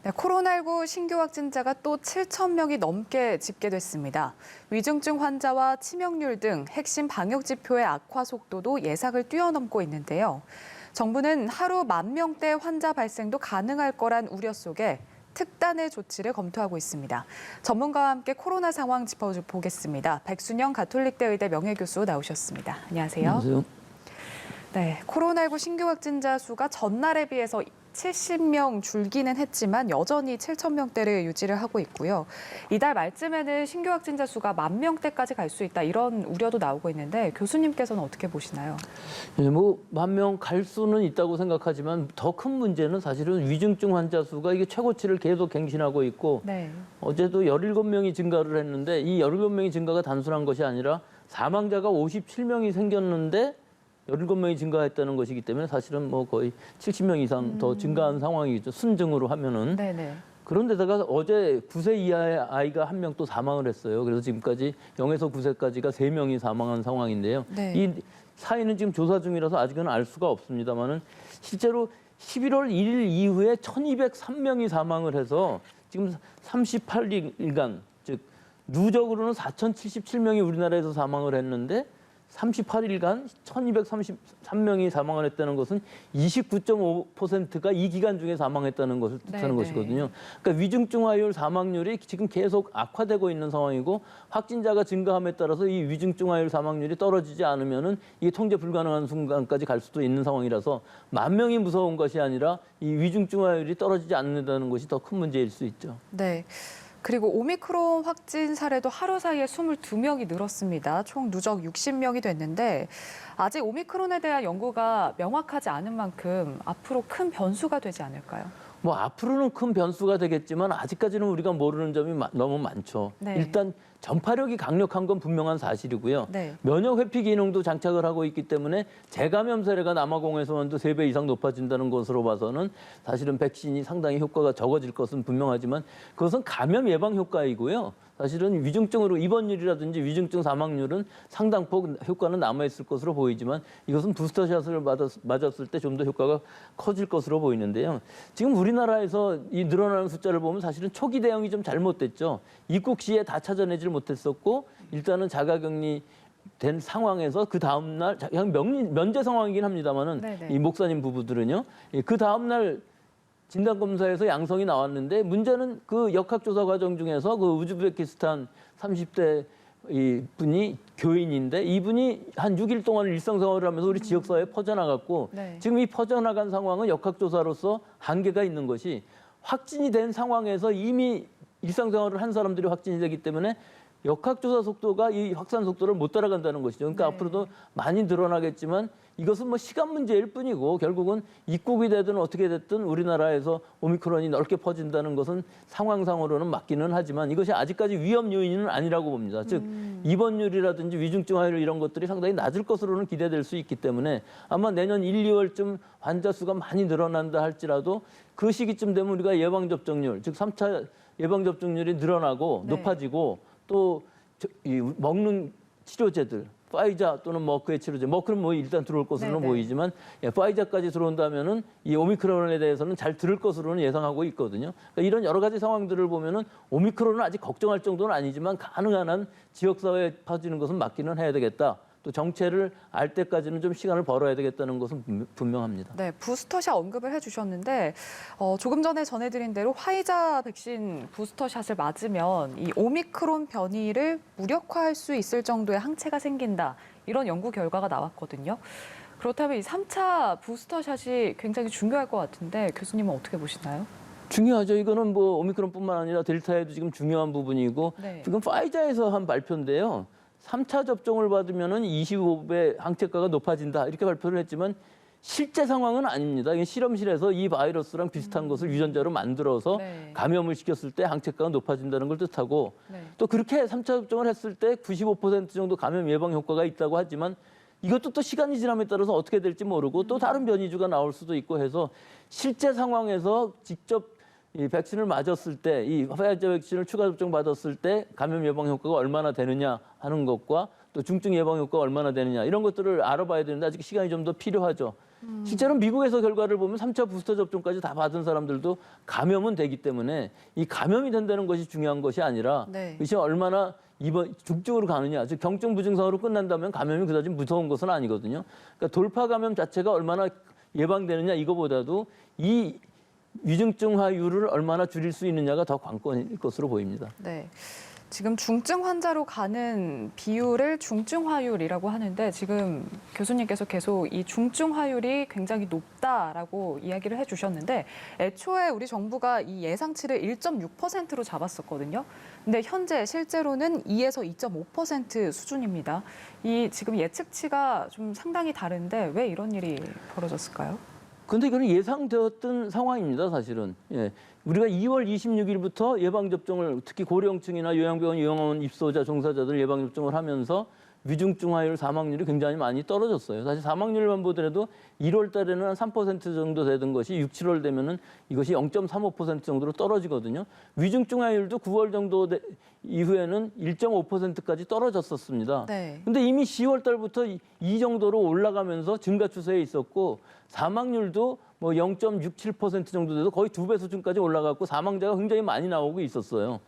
네, 코로나19 신규 확진자가 또 7천 명이 넘게 집계됐습니다. 위중증 환자와 치명률 등 핵심 방역 지표의 악화 속도도 예상을 뛰어넘고 있는데요. 정부는 하루 10,000명대 환자 발생도 가능할 거란 우려 속에 특단의 조치를 검토하고 있습니다. 전문가와 함께 코로나 상황 짚어보겠습니다. 백순영 가톨릭대 의대 명예교수 나오셨습니다. 안녕하세요. 안녕하세요. 네, 코로나19 신규 확진자 수가 전날에 비해서 70명 줄기는 했지만 여전히 7,000명대를 유지를 하고 있고요. 이달 말쯤에는 신규 확진자 수가 10,000명대까지 갈 수 있다 이런 우려도 나오고 있는데 교수님께서는 어떻게 보시나요? 네, 10,000명 갈 수는 있다고 생각하지만 더 큰 문제는 사실은 위중증 환자 수가 이게 최고치를 계속 갱신하고 있고 네. 어제도 17명이 증가를 했는데 이 17명이 증가가 단순한 것이 아니라 사망자가 57명이 생겼는데 17명이 증가했다는 것이기 때문에 사실은 뭐 거의 70명 이상 더 증가한 상황이죠. 순증으로 하면은. 네네. 그런데다가 어제 9세 이하의 아이가 1명 또 사망을 했어요. 그래서 지금까지 0에서 9세까지가 3명이 사망한 상황인데요. 네. 이 사인은 지금 조사 중이라서 아직은 알 수가 없습니다만은 실제로 11월 1일 이후에 1,203명이 사망을 해서 지금 38일간 즉 누적으로는 4,077명이 우리나라에서 사망을 했는데 38일간 1,233명이 사망을 했다는 것은 29.5%가 이 기간 중에 사망했다는 것을 뜻하는 네네. 것이거든요. 그러니까 위중증화율 사망률이 지금 계속 악화되고 있는 상황이고 확진자가 증가함에 따라서 이 위중증화율 사망률이 떨어지지 않으면은 이게 통제 불가능한 순간까지 갈 수도 있는 상황이라서 10,000명이 무서운 것이 아니라 이 위중증화율이 떨어지지 않는다는 것이 더 큰 문제일 수 있죠. 네. 그리고 오미크론 확진 사례도 하루 사이에 22명이 늘었습니다. 총 누적 60명이 됐는데 아직 오미크론에 대한 연구가 명확하지 않은 만큼 앞으로 큰 변수가 되지 않을까요? 뭐 앞으로는 큰 변수가 되겠지만 아직까지는 우리가 모르는 점이 너무 많죠. 네. 일단 전파력이 강력한 건 분명한 사실이고요. 네. 면역 회피 기능도 장착을 하고 있기 때문에 재감염 사례가 남아공에서만도 3배 이상 높아진다는 것으로 봐서는 사실은 백신이 상당히 효과가 적어질 것은 분명하지만 그것은 감염 예방 효과이고요. 사실은 위중증으로 입원율이라든지 위중증 사망률은 상당폭 효과는 남아있을 것으로 보이지만 이것은 부스터샷을 맞았을 때 좀 더 효과가 커질 것으로 보이는데요. 지금 우리나라에서 이 늘어나는 숫자를 보면 사실은 초기 대응이 좀 잘못됐죠. 입국 시에 다 찾아내질 못했었고 일단은 자가격리 된 상황에서 그 다음 날 그냥 면제 상황이긴 합니다만은 네네. 이 목사님 부부들은요. 그 다음 날 진단검사에서 양성이 나왔는데 문제는 그 역학조사 과정 중에서 그 우즈베키스탄 30대 이 분이 교인인데 이분이 한 6일 동안 일상생활을 하면서 우리 지역사회에 퍼져나갔고 네. 지금 이 퍼져나간 상황은 역학조사로서 한계가 있는 것이 확진이 된 상황에서 이미 일상생활을 한 사람들이 확진이 되기 때문에 역학조사 속도가 이 확산 속도를 못 따라간다는 것이죠. 그러니까 네. 앞으로도 많이 늘어나겠지만 이것은 뭐 시간 문제일 뿐이고 결국은 입국이 되든 어떻게 됐든 우리나라에서 오미크론이 넓게 퍼진다는 것은 상황상으로는 맞기는 하지만 이것이 아직까지 위험 요인은 아니라고 봅니다. 즉 입원율이라든지 위중증 화율 이런 것들이 상당히 낮을 것으로는 기대될 수 있기 때문에 아마 내년 1, 2월쯤 환자 수가 많이 늘어난다 할지라도 그 시기쯤 되면 우리가 예방접종률, 즉 3차 예방접종률이 늘어나고 네. 높아지고 또 먹는 치료제들 파이자 또는 머크의 치료제, 머크는 뭐 일단 들어올 것으로는 네네. 보이지만 파이자까지 들어온다면은 이 오미크론에 대해서는 잘 들을 것으로는 예상하고 있거든요. 그러니까 이런 여러 가지 상황들을 보면은 오미크론은 아직 걱정할 정도는 아니지만 가능한 한 지역사회에 퍼지는 것은 막기는 해야 되겠다. 또 정체를 알 때까지는 좀 시간을 벌어야 되겠다는 것은 분명합니다. 네, 부스터샷 언급을 해주셨는데 조금 전에 전해드린 대로 화이자 백신 부스터샷을 맞으면 이 오미크론 변이를 무력화할 수 있을 정도의 항체가 생긴다. 이런 연구 결과가 나왔거든요. 그렇다면 이 3차 부스터샷이 굉장히 중요할 것 같은데 교수님은 어떻게 보시나요? 중요하죠. 이거는 뭐 오미크론뿐만 아니라 델타에도 지금 중요한 부분이고 네. 지금 파이자에서 한 발표인데요. 3차 접종을 받으면은 25배 항체가가 높아진다 이렇게 발표를 했지만 실제 상황은 아닙니다. 이게 실험실에서 이 바이러스랑 비슷한 것을 유전자로 만들어서 네. 감염을 시켰을 때 항체가가 높아진다는 걸 뜻하고 네. 또 그렇게 3차 접종을 했을 때 95% 정도 감염 예방 효과가 있다고 하지만 이것도 또 시간이 지남에 따라서 어떻게 될지 모르고 또 다른 변이주가 나올 수도 있고 해서 실제 상황에서 직접 이 백신을 맞았을 때, 이 화이자 백신을 추가 접종 받았을 때 감염 예방 효과가 얼마나 되느냐 하는 것과 또 중증 예방 효과가 얼마나 되느냐 이런 것들을 알아봐야 되는데 아직 시간이 좀 더 필요하죠. 실제로 미국에서 결과를 보면 3차 부스터 접종까지 다 받은 사람들도 감염은 되기 때문에 이 감염이 된다는 것이 중요한 것이 아니라 네. 그것이 얼마나 이번 중증으로 가느냐, 즉 경증 부증상으로 끝난다면 감염이 그다지 무서운 것은 아니거든요. 그러니까 돌파 감염 자체가 얼마나 예방되느냐 이거보다도 이 위중증화율을 얼마나 줄일 수 있느냐가 더 관건일 것으로 보입니다. 네. 지금 중증 환자로 가는 비율을 중증화율이라고 하는데 지금 교수님께서 계속 이 중증화율이 굉장히 높다라고 이야기를 해주셨는데 애초에 우리 정부가 이 예상치를 1.6%로 잡았었거든요. 근데 현재 실제로는 2에서 2.5% 수준입니다. 이 지금 예측치가 좀 상당히 다른데 왜 이런 일이 벌어졌을까요? 근데 이거는 예상되었던 상황입니다, 사실은. 예. 우리가 2월 26일부터 예방접종을 특히 고령층이나 요양병원, 요양원 입소자, 종사자들 예방접종을 하면서 위중증화율, 사망률이 굉장히 많이 떨어졌어요. 사실 사망률만 보더라도 1월 달에는 한 3% 정도 되던 것이 6, 7월 되면은 이것이 0.35% 정도로 떨어지거든요. 위중증화율도 9월 정도 이후에는 1.5%까지 떨어졌었습니다. 네. 근데 이미 10월 달부터 이 정도로 올라가면서 증가 추세에 있었고 사망률도 뭐 0.67% 정도 돼도 거의 2배 수준까지 올라갔고 사망자가 굉장히 많이 나오고 있었어요.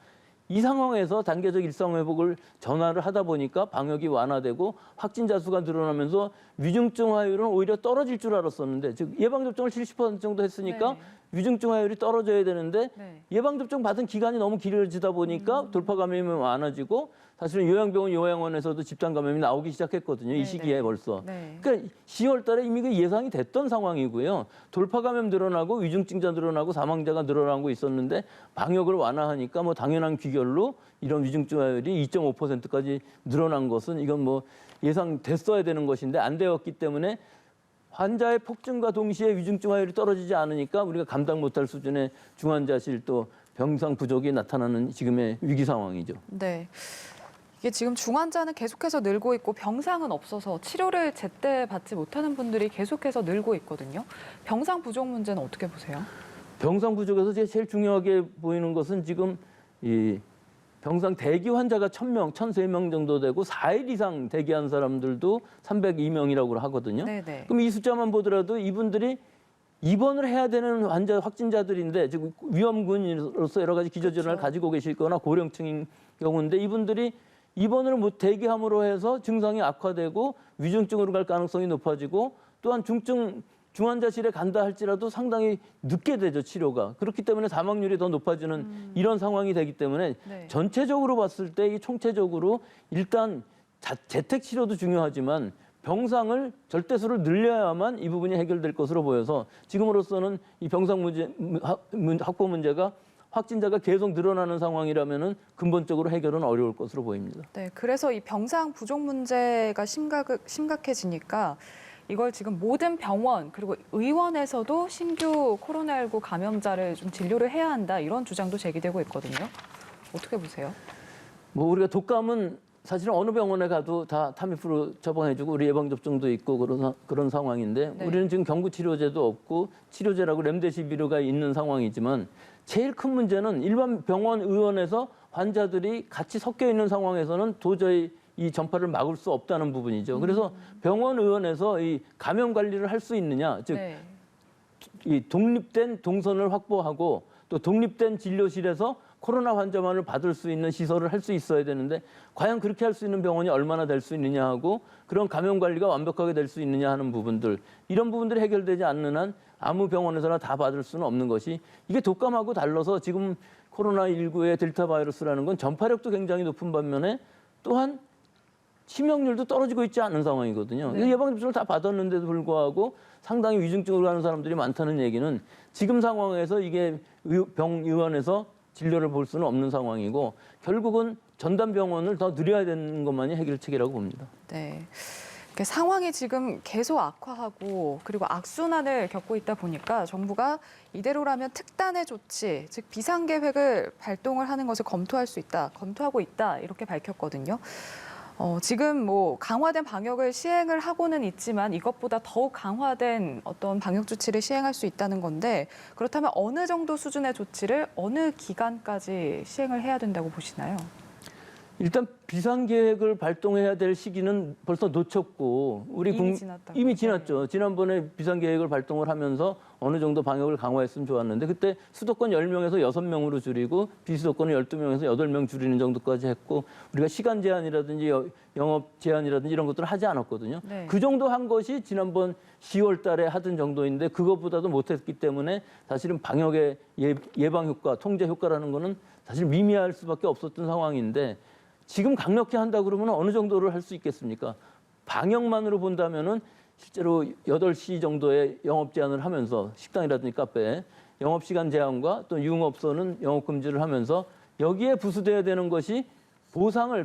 이 상황에서 단계적 일상회복을 전환을 하다 보니까 방역이 완화되고 확진자 수가 늘어나면서 위중증화율은 오히려 떨어질 줄 알았었는데 즉 예방접종을 70% 정도 했으니까 네. 위중증화율이 떨어져야 되는데 네. 예방접종 받은 기간이 너무 길어지다 보니까 돌파 감염이 많아지고 사실은 요양병원, 요양원에서도 집단 감염이 나오기 시작했거든요. 이 네, 시기에 네. 벌써. 네. 그러니까 10월 달에 이미 그 예상이 됐던 상황이고요. 돌파 감염 늘어나고 위중증자 늘어나고 사망자가 늘어나고 있었는데 방역을 완화하니까 뭐 당연한 귀결로 이런 위중증화율이 2.5%까지 늘어난 것은 이건 뭐 예상됐어야 되는 것인데 안 되었기 때문에 환자의 폭증과 동시에 위중증화율이 떨어지지 않으니까 우리가 감당 못할 수준의 중환자실 또 병상 부족이 나타나는 지금의 위기 상황이죠. 네. 이게 지금 중환자는 계속해서 늘고 있고 병상은 없어서 치료를 제때 받지 못하는 분들이 계속해서 늘고 있거든요. 병상 부족 문제는 어떻게 보세요? 병상 부족에서 제일 중요하게 보이는 것은 지금 이 병상 대기 환자가 1,000명, 1,003명 정도 되고 4일 이상 대기한 사람들도 302명이라고 하거든요. 네네. 그럼 이 숫자만 보더라도 이분들이 입원을 해야 되는 환자 확진자들인데 지금 위험군으로서 여러 가지 기저질환을 그렇죠. 가지고 계시거나 고령층인 경우인데 이분들이 입원을 못 대기함으로 해서 증상이 악화되고 위중증으로 갈 가능성이 높아지고 또한 중환자실에 간다 할지라도 상당히 늦게 되죠, 치료가. 그렇기 때문에 사망률이 더 높아지는 이런 상황이 되기 때문에 네. 전체적으로 봤을 때 이 총체적으로 일단 재택 치료도 중요하지만 병상을 절대수를 늘려야만 이 부분이 해결될 것으로 보여서 지금으로서는 이 병상 확보 문제가 확진자가 계속 늘어나는 상황이라면은 근본적으로 해결은 어려울 것으로 보입니다. 네, 그래서 이 병상 부족 문제가 심각해지니까 이걸 지금 모든 병원 그리고 의원에서도 신규 코로나19 감염자를 좀 진료를 해야 한다 이런 주장도 제기되고 있거든요. 어떻게 보세요? 뭐 우리가 독감은 사실은 어느 병원에 가도 다 타미프루 처방해주고 우리 예방접종도 있고 그런 상황인데 네. 우리는 지금 경구치료제도 없고 치료제라고 렘데시비르가 있는 상황이지만 제일 큰 문제는 일반 병원 의원에서 환자들이 같이 섞여 있는 상황에서는 도저히 이 전파를 막을 수 없다는 부분이죠. 그래서 병원 의원에서 이 감염 관리를 할 수 있느냐, 즉 네. 이 독립된 동선을 확보하고 또 독립된 진료실에서 코로나 환자만을 받을 수 있는 시설을 할 수 있어야 되는데 과연 그렇게 할 수 있는 병원이 얼마나 될 수 있느냐 하고 그런 감염 관리가 완벽하게 될 수 있느냐 하는 부분들 이런 부분들이 해결되지 않는 한 아무 병원에서나 다 받을 수는 없는 것이 이게 독감하고 달라서 지금 코로나19의 델타 바이러스라는 건 전파력도 굉장히 높은 반면에 또한 치명률도 떨어지고 있지 않은 상황이거든요. 네. 예방접종을 다 받았는데도 불구하고 상당히 위중증으로 가는 사람들이 많다는 얘기는 지금 상황에서 이게 병의원에서 진료를 볼 수는 없는 상황이고 결국은 전담병원을 더 늘려야 되는 것만이 해결책이라고 봅니다. 네. 이렇게 상황이 지금 계속 악화하고 그리고 악순환을 겪고 있다 보니까 정부가 이대로라면 특단의 조치, 즉 비상계획을 발동을 하는 것을 검토하고 있다 이렇게 밝혔거든요. 지금 뭐 강화된 방역을 시행을 하고는 있지만 이것보다 더욱 강화된 어떤 방역 조치를 시행할 수 있다는 건데 그렇다면 어느 정도 수준의 조치를 어느 기간까지 시행을 해야 된다고 보시나요? 일단 비상계획을 발동해야 될 시기는 벌써 놓쳤고 이미 지났죠. 지난번에 비상계획을 발동을 하면서 어느 정도 방역을 강화했으면 좋았는데 그때 수도권 10명에서 6명으로 줄이고 비수도권을 12명에서 8명 줄이는 정도까지 했고 우리가 시간 제한이라든지 영업 제한이라든지 이런 것들을 하지 않았거든요. 네. 그 정도 한 것이 지난번 10월 달에 하던 정도인데 그것보다도 못했기 때문에 사실은 방역의 예방 효과, 통제 효과라는 거는 사실 미미할 수밖에 없었던 상황인데 지금 강력히 한다 그러면 어느 정도를 할 수 있겠습니까? 방역만으로 본다면은 실제로 8시 정도에 영업 제한을 하면서 식당이라든지 카페 영업 시간 제한과 또 유흥업소는 영업 금지를 하면서 여기에 부수돼야 되는 것이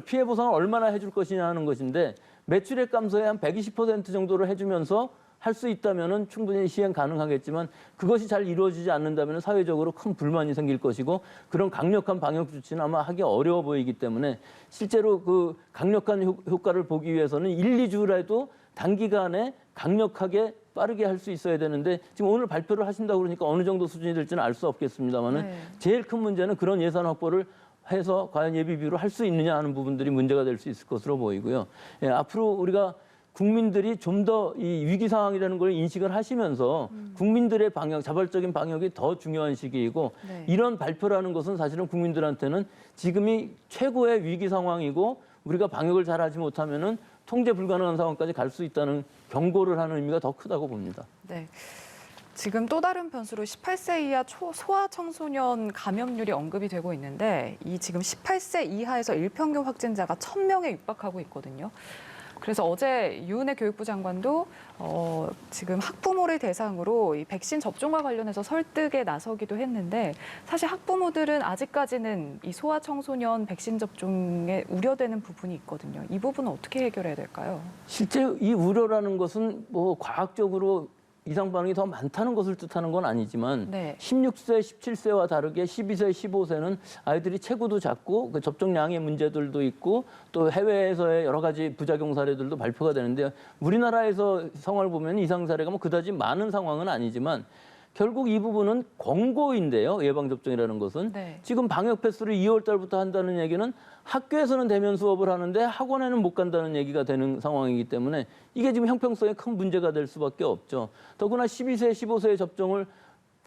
피해 보상을 얼마나 해줄 것이냐 하는 것인데 매출액 감소에 한 120% 정도를 해주면서 할 수 있다면은 충분히 시행 가능하겠지만 그것이 잘 이루어지지 않는다면 사회적으로 큰 불만이 생길 것이고 그런 강력한 방역 조치는 아마 하기 어려워 보이기 때문에 실제로 그 강력한 효과를 보기 위해서는 1, 2주라도 단기간에 강력하게 빠르게 할 수 있어야 되는데 지금 오늘 발표를 하신다고 그러니까 어느 정도 수준이 될지는 알 수 없겠습니다만은 네. 제일 큰 문제는 그런 예산 확보를 해서 과연 예비비로 할 수 있느냐 하는 부분들이 문제가 될 수 있을 것으로 보이고요. 예, 앞으로 우리가 국민들이 좀 더 이 위기 상황이라는 걸 인식을 하시면서 국민들의 방역, 자발적인 방역이 더 중요한 시기이고 네. 이런 발표라는 것은 사실은 국민들한테는 지금이 최고의 위기 상황이고 우리가 방역을 잘하지 못하면은 통제 불가능한 상황까지 갈 수 있다는 경고를 하는 의미가 더 크다고 봅니다. 네. 지금 또 다른 변수로 18세 이하 소아청소년 감염률이 언급이 되고 있는데 이 지금 18세 이하에서 일평균 확진자가 1,000명에 육박하고 있거든요. 그래서 어제 유은혜 교육부 장관도 지금 학부모를 대상으로 이 백신 접종과 관련해서 설득에 나서기도 했는데 사실 학부모들은 아직까지는 이 소아청소년 백신 접종에 우려되는 부분이 있거든요. 이 부분은 어떻게 해결해야 될까요? 실제 이 우려라는 것은 뭐 과학적으로 이상 반응이 더 많다는 것을 뜻하는 건 아니지만 네. 16세, 17세와 다르게 12세, 15세는 아이들이 체구도 작고 그 접종량의 문제들도 있고 또 해외에서의 여러 가지 부작용 사례들도 발표가 되는데 우리나라에서 상황을 보면 이상 사례가 뭐 그다지 많은 상황은 아니지만 결국 이 부분은 권고인데요. 예방접종이라는 것은. 네. 지금 방역 패스를 2월 달부터 한다는 얘기는 학교에서는 대면 수업을 하는데 학원에는 못 간다는 얘기가 되는 상황이기 때문에 이게 지금 형평성에 큰 문제가 될 수밖에 없죠. 더구나 12세, 15세의 접종을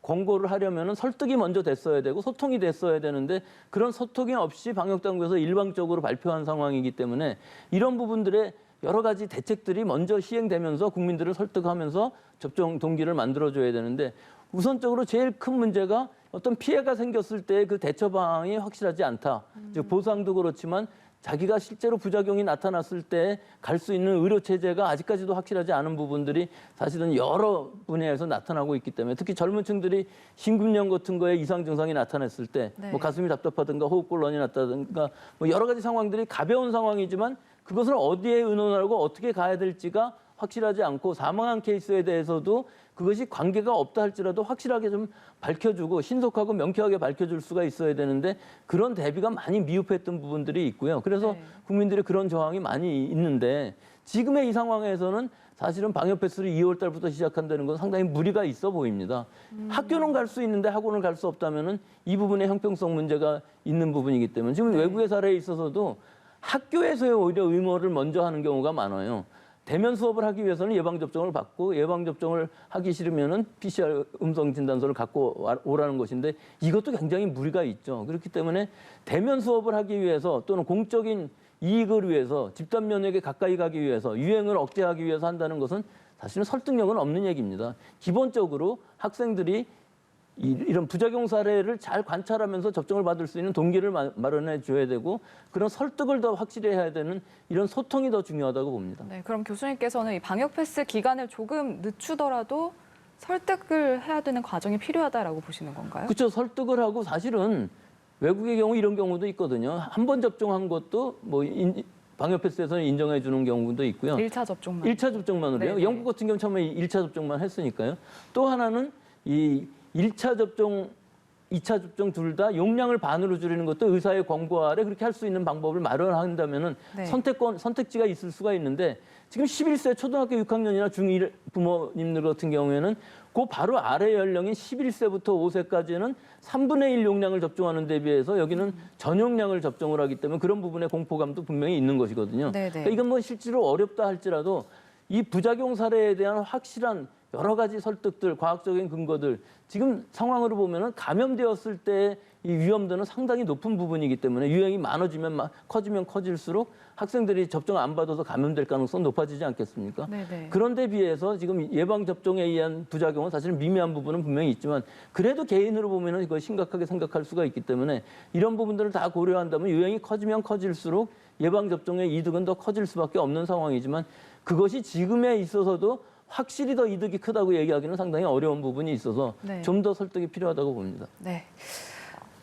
권고를 하려면 설득이 먼저 됐어야 되고 소통이 됐어야 되는데 그런 소통이 없이 방역당국에서 일방적으로 발표한 상황이기 때문에 이런 부분들의 여러 가지 대책들이 먼저 시행되면서 국민들을 설득하면서 접종 동기를 만들어줘야 되는데 우선적으로 제일 큰 문제가 어떤 피해가 생겼을 때 그 대처 방안이 확실하지 않다. 즉 보상도 그렇지만 자기가 실제로 부작용이 나타났을 때 갈 수 있는 의료 체제가 아직까지도 확실하지 않은 부분들이 사실은 여러 분야에서 나타나고 있기 때문에 특히 젊은 층들이 심근염 같은 거에 이상 증상이 나타났을 때 네. 뭐 가슴이 답답하든가 호흡곤란이 났다든가 뭐 여러 가지 상황들이 가벼운 상황이지만 그것을 어디에 의논하고 어떻게 가야 될지가 확실하지 않고 사망한 케이스에 대해서도 그것이 관계가 없다 할지라도 확실하게 좀 밝혀주고 신속하고 명쾌하게 밝혀줄 수가 있어야 되는데 그런 대비가 많이 미흡했던 부분들이 있고요. 그래서 네. 국민들의 그런 저항이 많이 있는데 지금의 이 상황에서는 사실은 방역 패스를 2월 달부터 시작한다는 건 상당히 무리가 있어 보입니다. 학교는 갈 수 있는데 학원을 갈 수 없다면은 이 부분에 형평성 문제가 있는 부분이기 때문에 지금 외국의 사례에 있어서도 학교에서의 오히려 의무를 먼저 하는 경우가 많아요. 대면 수업을 하기 위해서는 예방접종을 받고 예방접종을 하기 싫으면은 PCR 음성 진단서를 갖고 오라는 것인데 이것도 굉장히 무리가 있죠. 그렇기 때문에 대면 수업을 하기 위해서 또는 공적인 이익을 위해서 집단 면역에 가까이 가기 위해서 유행을 억제하기 위해서 한다는 것은 사실은 설득력은 없는 얘기입니다. 기본적으로 학생들이 이런 부작용 사례를 잘 관찰하면서 접종을 받을 수 있는 동기를 마련해 줘야 되고 그런 설득을 더 확실히 해야 되는 이런 소통이 더 중요하다고 봅니다. 네, 그럼 교수님께서는 이 방역 패스 기간을 조금 늦추더라도 설득을 해야 되는 과정이 필요하다라고 보시는 건가요? 그렇죠. 설득을 하고 사실은 외국의 경우 이런 경우도 있거든요. 한 번 접종한 것도 뭐 방역 패스에서는 인정해 주는 경우도 있고요. 1차 접종만. 1차 접종만으로요. 네네. 영국 같은 경우 처음에 1차 접종만 했으니까요. 또 하나는 이 1차 접종 2차 접종 둘 다 용량을 반으로 줄이는 것도 의사의 권고 아래 그렇게 할 수 있는 방법을 마련한다면은 네. 선택지가 있을 수가 있는데 지금 11세 초등학교 6학년이나 중1 부모님들 같은 경우에는 그 바로 아래 연령인 11세부터 5세까지는 3분의 1 용량을 접종하는 데 비해서 여기는 전용량을 접종을 하기 때문에 그런 부분에 공포감도 분명히 있는 것이거든요. 네네. 그러니까 이건 뭐 실제로 어렵다 할지라도 이 부작용 사례에 대한 확실한 여러 가지 설득들, 과학적인 근거들 지금 상황으로 보면은 감염되었을 때 이 위험도는 상당히 높은 부분이기 때문에 유행이 많아지면 커지면 커질수록 학생들이 접종 안 받아서 감염될 가능성 높아지지 않겠습니까? 네네. 그런데 비해서 지금 예방 접종에 의한 부작용은 사실 미미한 부분은 분명히 있지만 그래도 개인으로 보면은 이거 심각하게 생각할 수가 있기 때문에 이런 부분들을 다 고려한다면 유행이 커지면 커질수록 예방 접종의 이득은 더 커질 수밖에 없는 상황이지만 그것이 지금에 있어서도 확실히 더 이득이 크다고 얘기하기는 상당히 어려운 부분이 있어서 네. 좀 더 설득이 필요하다고 봅니다. 네.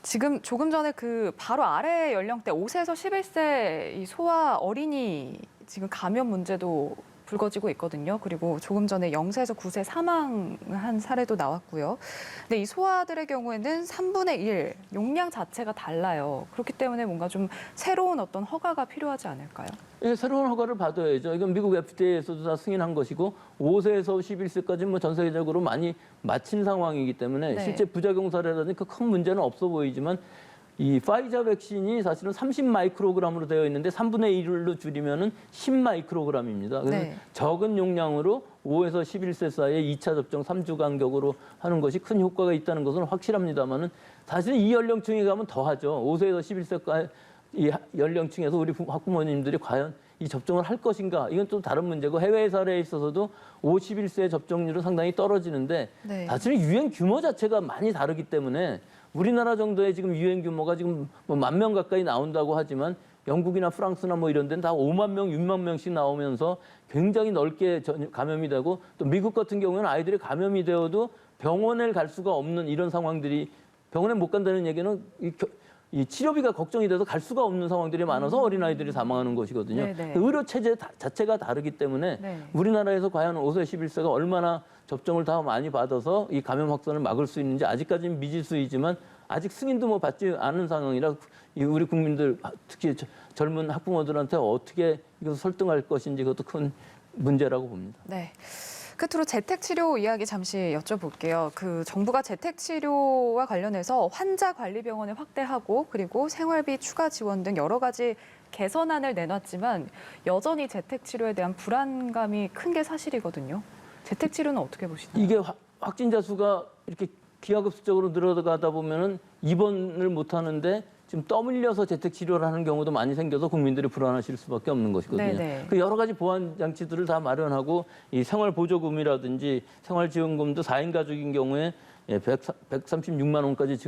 지금 조금 전에 그 바로 아래 연령대 5세에서 11세 이 소아 어린이 지금 감염 문제도 불거지고 있거든요. 그리고 조금 전에 0세에서 9세 사망한 사례도 나왔고요. 근데 이 소아들의 경우에는 3분의 1 용량 자체가 달라요. 그렇기 때문에 뭔가 좀 새로운 어떤 허가가 필요하지 않을까요? 예, 새로운 허가를 받아야죠. 이건 미국 FDA에서도 다 승인한 것이고 5세에서 11세까지 뭐 전 세계적으로 많이 마친 상황이기 때문에 네. 실제 부작용 사례라든지 그 큰 문제는 없어 보이지만 이 파이자 백신이 사실은 30 마이크로그램으로 되어 있는데 3분의 1로 줄이면은 10 마이크로그램입니다. 그래서 네. 적은 용량으로 5에서 11세 사이에 2차 접종 3주 간격으로 하는 것이 큰 효과가 있다는 것은 확실합니다만은 사실 이 연령층에 가면 더하죠. 5세에서 11세까지 이 연령층에서 우리 학부모님들이 과연 이 접종을 할 것인가 이건 또 다른 문제고 해외 사례에 있어서도 51세 접종률은 상당히 떨어지는데 네. 사실 유행 규모 자체가 많이 다르기 때문에 우리나라 정도의 지금 유행 규모가 지금 뭐 10,000명 가까이 나온다고 하지만 영국이나 프랑스나 뭐 이런 데는 다 5만 명, 6만 명씩 나오면서 굉장히 넓게 감염이 되고 또 미국 같은 경우는 아이들이 감염이 되어도 병원에 갈 수가 없는 이런 상황들이 병원에 못 간다는 얘기는 이 치료비가 걱정이 돼서 갈 수가 없는 상황들이 많아서 어린아이들이 사망하는 것이거든요. 네네. 의료 체제 자체가 다르기 때문에 네. 우리나라에서 과연 5세 11세가 얼마나 접종을 다 많이 받아서 이 감염 확산을 막을 수 있는지 아직까지는 미지수이지만 아직 승인도 뭐 받지 않은 상황이라 우리 국민들 특히 젊은 학부모들한테 어떻게 이것을 설득할 것인지 그것도 큰 문제라고 봅니다. 네. 끝으로 재택치료 이야기 잠시 여쭤볼게요. 그 정부가 재택치료와 관련해서 환자관리병원을 확대하고 그리고 생활비 추가 지원 등 여러 가지 개선안을 내놨지만 여전히 재택치료에 대한 불안감이 큰 게 사실이거든요. 재택치료는 어떻게 보시나요? 이게 확진자 수가 이렇게 기하급수적으로 늘어가다 보면은 입원을 못 하는데 지금 떠밀려서 재택 치료를 하는 경우도 많이 생겨서 국민들이 불안하실 수밖에 없는 것이거든요. 네네. 그 여러 가지 보완 장치들을 다 마련하고 이 생활 보조금이라든지 생활 지원금도 4인 가족인 경우에 136만 원까지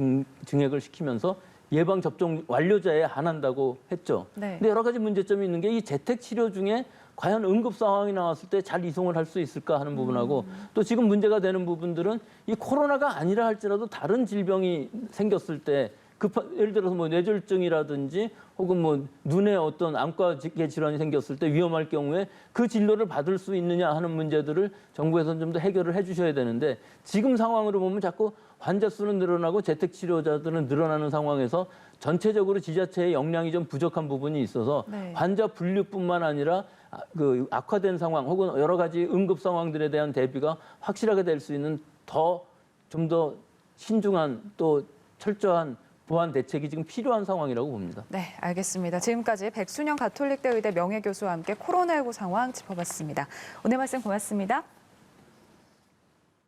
증액을 시키면서 예방 접종 완료자에 한한다고 했죠. 네. 근데 여러 가지 문제점이 있는 게 이 재택 치료 중에 과연 응급 상황이 나왔을 때 잘 이송을 할 수 있을까 하는 부분하고 또 지금 문제가 되는 부분들은 이 코로나가 아니라 할지라도 다른 질병이 생겼을 때 예를 들어서 뭐 뇌졸중이라든지 혹은 뭐 눈에 어떤 안과계 질환이 생겼을 때 위험할 경우에 그 진료를 받을 수 있느냐 하는 문제들을 정부에서는 좀 더 해결을 해 주셔야 되는데 지금 상황으로 보면 자꾸 환자 수는 늘어나고 재택 치료자들은 늘어나는 상황에서 전체적으로 지자체의 역량이 좀 부족한 부분이 있어서 네. 환자 분류뿐만 아니라 그 악화된 상황 혹은 여러 가지 응급 상황들에 대한 대비가 확실하게 될 수 있는 좀 더 신중한 또 철저한 보완 대책이 지금 필요한 상황이라고 봅니다. 네, 알겠습니다. 지금까지 백순영 가톨릭대 의대 명예교수와 함께 코로나19 상황 짚어봤습니다. 오늘 말씀 고맙습니다.